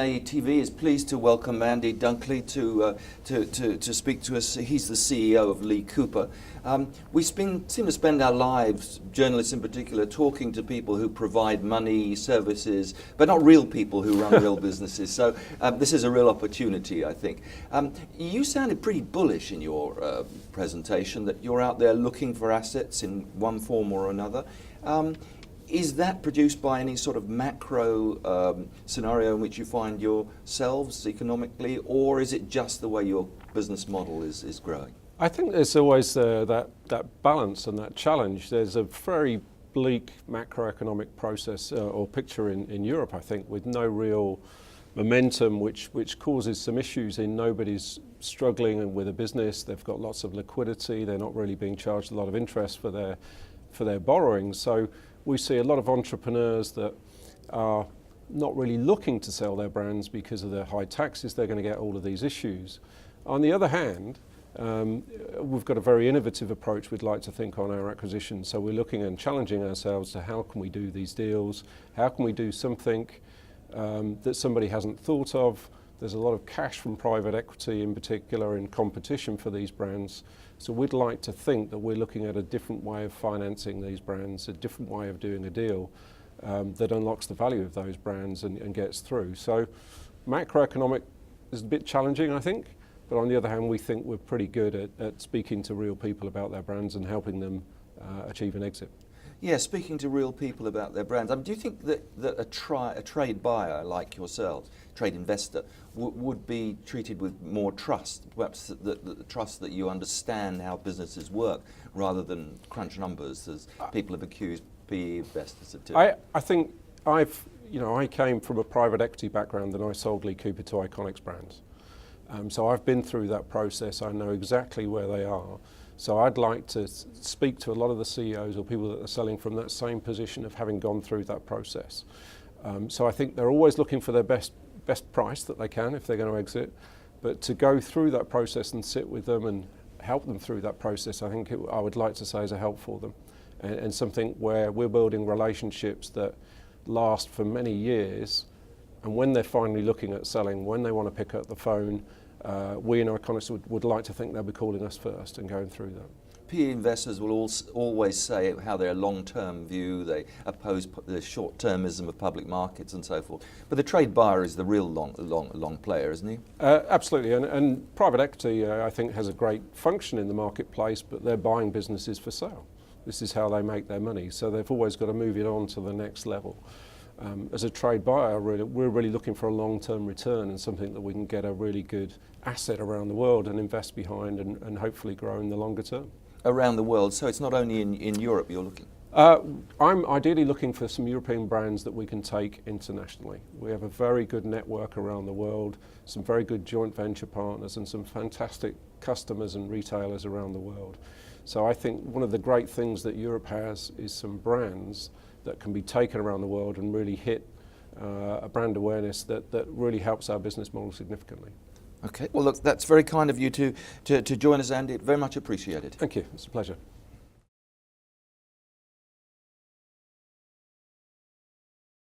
DNA TV is pleased to welcome Andy Dunkley to speak to us. He's the CEO of Lee Cooper. We seem to spend our lives, journalists in particular, talking to people who provide money, services, but not real people who run real businesses. So this is a real opportunity, I think. You sounded pretty bullish in your presentation that you're out there looking for assets in one form or another. Is that produced by any sort of macro scenario in which you find yourselves economically, or is it just the way your business model is growing? I think there's always that balance and that challenge. There's a very bleak macroeconomic process or picture in Europe, I think, with no real momentum, which causes some issues in nobody's struggling with a business. They've got lots of liquidity. They're not really being charged a lot of interest for their borrowing. So we see a lot of entrepreneurs that are not really looking to sell their brands because of the high taxes. They're going to get all of these issues. On the other hand, we've got a very innovative approach we'd like to think on our acquisition. So we're looking and challenging ourselves to how can we do these deals? How can we do something that somebody hasn't thought of? There's a lot of cash from private equity in particular in competition for these brands. So we'd like to think that we're looking at a different way of financing these brands, a different way of doing a deal that unlocks the value of those brands and gets through. So macroeconomic is a bit challenging, I think, but on the other hand, we think we're pretty good at speaking to real people about their brands and helping them achieve an exit. Yeah, speaking to real people about their brands. Do you think that a trade buyer like yourselves, trade investor, would be treated with more trust, perhaps the trust that you understand how businesses work rather than crunch numbers, as people have accused PE investors of doing? I think I came from a private equity background and I sold Lee Cooper to Iconics brands. So I've been through that process. I know exactly where they are. So I'd like to speak to a lot of the CEOs or people that are selling from that same position of having gone through that process. So I think they're always looking for their best price that they can if they're going to exit. But to go through that process and sit with them and help them through that process, I think I would like to say is a help for them. And something where we're building relationships that last for many years. And when they're finally looking at selling, when they want to pick up the phone, we in Iconics would like to think they'll be calling us first and going through that. PE investors will always say how they're a long-term view, they oppose the short-termism of public markets and so forth. But the trade buyer is the real long player, isn't he? Absolutely, and private equity I think has a great function in the marketplace, but they're buying businesses for sale. This is how they make their money, so they've always got to move it on to the next level. As a trade buyer, we're really looking for a long-term return and something that we can get a really good asset around the world and invest behind and hopefully grow in the longer term. Around the world, so it's not only in Europe you're looking? I'm ideally looking for some European brands that we can take internationally. We have a very good network around the world, some very good joint venture partners and some fantastic customers and retailers around the world. So I think one of the great things that Europe has is some brands that can be taken around the world and really hit a brand awareness that really helps our business model significantly. Okay, well look, that's very kind of you to join us, Andy. Very much appreciated. Thank you, it's a pleasure.